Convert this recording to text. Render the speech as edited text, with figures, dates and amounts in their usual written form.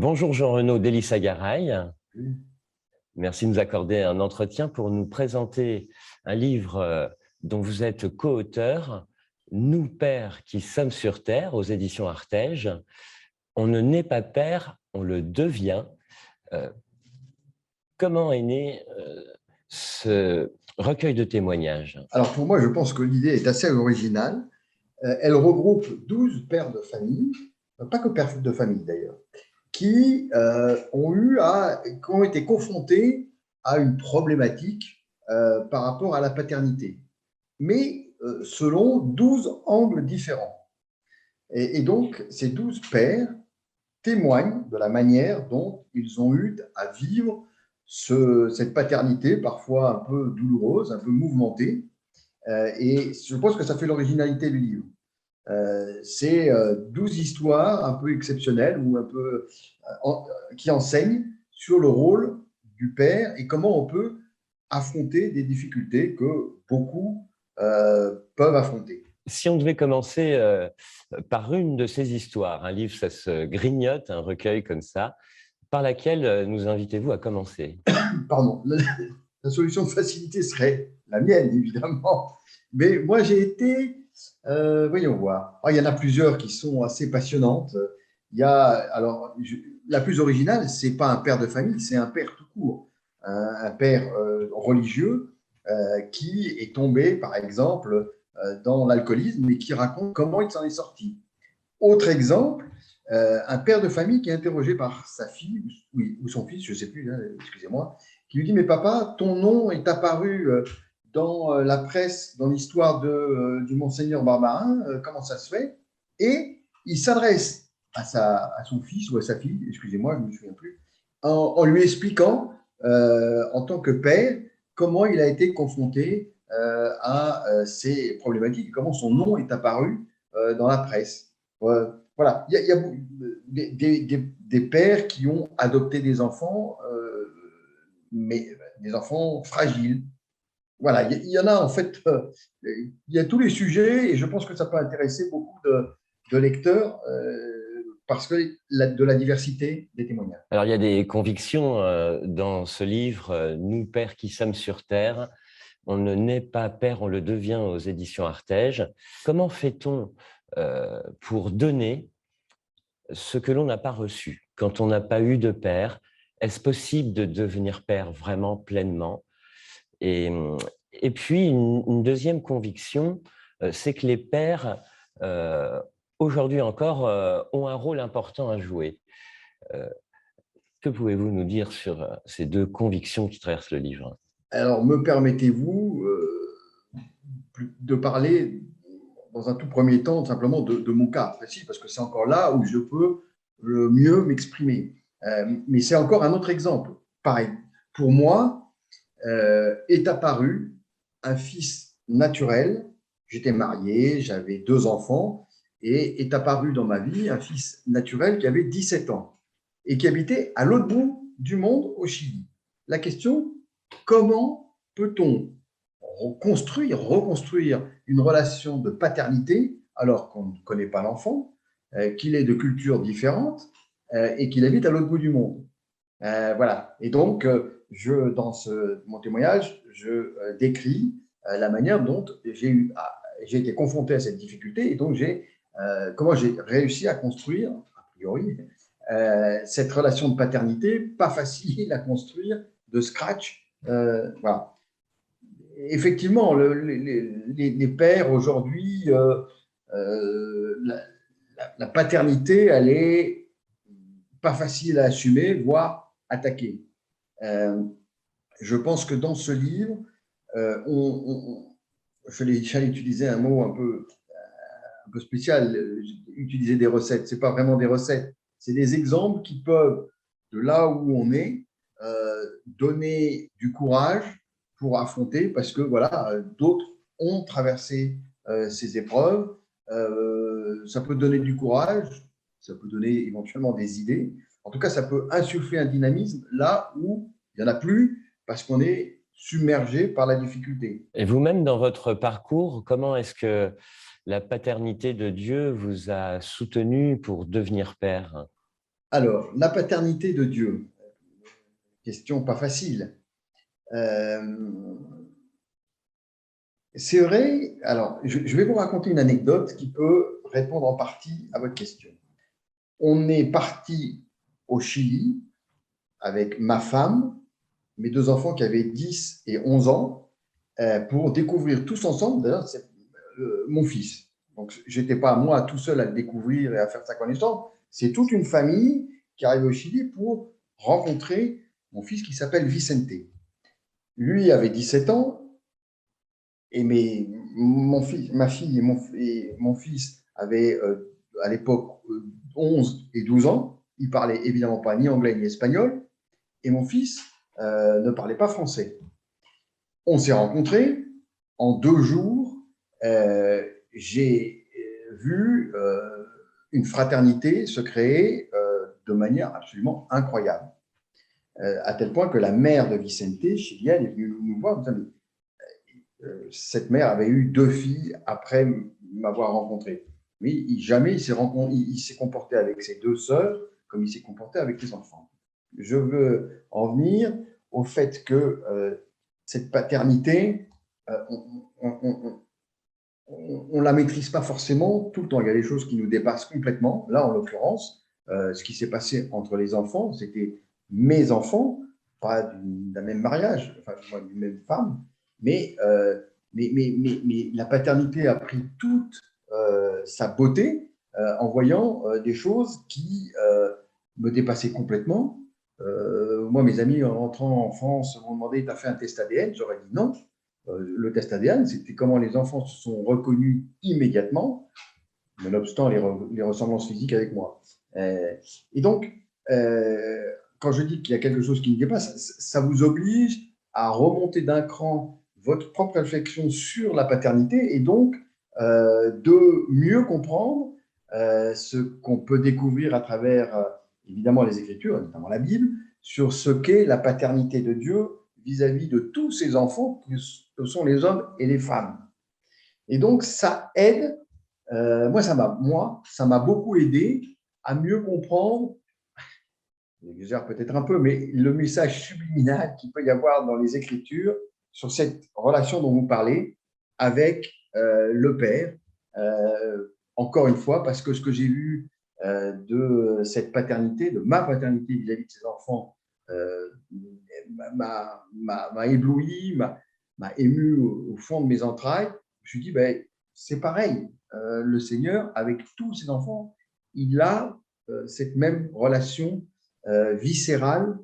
Bonjour Jean-Renaud Delisagaray. Oui. Merci de nous accorder un entretien pour nous présenter un livre dont vous êtes co-auteur, Nous, pères qui sommes sur Terre, aux éditions Artege. On ne naît pas père, on le devient. Euh, Comment est né ce recueil de témoignages? Alors pour moi, je pense que l'idée est assez originale. Elle regroupe 12 pères de famille, pas que pères de famille d'ailleurs, qui ont été confrontés à une problématique par rapport à la paternité, mais selon 12 angles différents. Et donc, ces 12 pères témoignent de la manière dont ils ont eu à vivre cette paternité, parfois un peu douloureuse, un peu mouvementée. Et je pense que ça fait l'originalité du livre. C'est 12 histoires un peu exceptionnelles ou un peu qui enseignent sur le rôle du père et comment on peut affronter des difficultés que beaucoup peuvent affronter. Si on devait commencer par une de ces histoires, un livre, ça se grignote, un recueil comme ça, par laquelle nous invitez-vous à commencer? Pardon, la solution de facilité serait la mienne, évidemment. Mais moi, j'ai été, voyons voir. Il y en a plusieurs qui sont assez passionnantes. La plus originale, c'est pas un père de famille, c'est un père tout court, un père religieux qui est tombé, par exemple, dans l'alcoolisme et qui raconte comment il s'en est sorti. Autre exemple, un père de famille qui est interrogé par sa fille, ou son fils, je ne sais plus, hein, excusez-moi, qui lui dit: mais papa, ton nom est apparu dans la presse, dans l'histoire du Monseigneur Barbarin, comment ça se fait? Et il s'adresse à son fils ou à sa fille, excusez-moi, je ne me souviens plus, en lui expliquant, en tant que père, comment il a été confronté à ces problématiques, comment son nom est apparu dans la presse. Voilà, il y a des pères qui ont adopté des enfants, mais des enfants fragiles. Voilà, il y en a en fait, il y a tous les sujets et je pense que ça peut intéresser beaucoup de lecteurs parce que de la diversité des témoignages. Alors, il y a des convictions dans ce livre, Nous, pères qui sommes sur Terre. On ne naît pas père, on le devient, aux éditions Artege. Comment fait-on pour donner ce que l'on n'a pas reçu? Quand on n'a pas eu de père, est-ce possible de devenir père vraiment pleinement? Et, et puis, une deuxième conviction, c'est que les pères, aujourd'hui encore, ont un rôle important à jouer. Euh, Que pouvez-vous nous dire sur ces deux convictions qui traversent le livre? Alors, me permettez-vous de parler dans un tout premier temps simplement de mon cas précis, parce que c'est encore là où je peux le mieux m'exprimer. Mais c'est encore un autre exemple. Pareil, pour moi, est apparu un fils naturel. J'étais marié, j'avais 2 enfants, et est apparu dans ma vie un fils naturel qui avait 17 ans et qui habitait à l'autre bout du monde, au Chili. La question: comment peut-on reconstruire une relation de paternité alors qu'on ne connaît pas l'enfant, qu'il est de cultures différentes et qu'il habite à l'autre bout du monde? Voilà. Et donc, dans mon témoignage, je décris la manière dont j'ai été confronté à cette difficulté et donc comment j'ai réussi à construire, a priori, cette relation de paternité, pas facile à construire de scratch. Voilà. Effectivement, les pères aujourd'hui, la paternité, elle est pas facile à assumer, voire attaquer. Euh, je pense que dans ce livre, j'allais utiliser un mot un peu spécial, utiliser des recettes. Ce n'est pas vraiment des recettes, c'est des exemples qui peuvent, de là où on est, donner du courage pour affronter, parce que voilà, d'autres ont traversé ces épreuves. Ça peut donner du courage, ça peut donner éventuellement des idées. En tout cas, ça peut insuffler un dynamisme là où il n'y en a plus, parce qu'on est submergé par la difficulté. Et vous-même, dans votre parcours, comment est-ce que la paternité de Dieu vous a soutenu pour devenir père? Alors, la paternité de Dieu, question pas facile. C'est vrai, alors je vais vous raconter une anecdote qui peut répondre en partie à votre question. On est parti au Chili avec ma femme, mes deux enfants qui avaient 10 et 11 ans, pour découvrir tous ensemble, d'ailleurs, c'est mon fils. Donc, je n'étais pas moi tout seul à le découvrir et à faire sa connaissance. C'est toute une famille qui arrive au Chili pour rencontrer mon fils qui s'appelle Vicente. Lui avait 17 ans et mon fils, ma fille et mon fils avaient à l'époque 11 et 12 ans. Ils parlaient évidemment pas ni anglais ni espagnol et mon fils ne parlait pas français. On s'est rencontrés en 2 jours. J'ai vu une fraternité se créer de manière absolument incroyable. À tel point que la mère de Vicente, chilienne, est venue nous voir. Cette mère avait eu 2 filles après m'avoir rencontré. Mais jamais il s'est comporté avec ses 2 sœurs comme il s'est comporté avec les enfants. Je veux en venir au fait que cette paternité, on ne la maîtrise pas forcément tout le temps. Il y a des choses qui nous dépassent complètement. Là, en l'occurrence, ce qui s'est passé entre les enfants, c'était mes enfants, pas d'un même mariage, enfin, d'une même femme, mais, la paternité a pris toute sa beauté en voyant des choses qui me dépassaient complètement. Moi, mes amis, en rentrant en France, m'ont demandé: t'as fait un test ADN? J'aurais dit non. Le test ADN, c'était comment les enfants se sont reconnus immédiatement, nonobstant les ressemblances physiques avec moi. Et donc, quand je dis qu'il y a quelque chose qui me dépasse, ça vous oblige à remonter d'un cran votre propre réflexion sur la paternité et donc de mieux comprendre ce qu'on peut découvrir à travers, évidemment, les Écritures, notamment la Bible, sur ce qu'est la paternité de Dieu vis-à-vis de tous ces enfants que sont les hommes et les femmes. Et donc, ça aide, moi, ça m'a beaucoup aidé à mieux comprendre, j'exagère peut-être un peu, mais le message subliminal qu'il peut y avoir dans les Écritures sur cette relation dont vous parlez avec le Père. Encore une fois, parce que ce que j'ai vu de cette paternité, de ma paternité vis-à-vis de ses enfants, m'a ébloui, m'a ému au fond de mes entrailles. Je me suis dit, ben, c'est pareil. Le Seigneur, avec tous ses enfants, il a cette même relation viscérale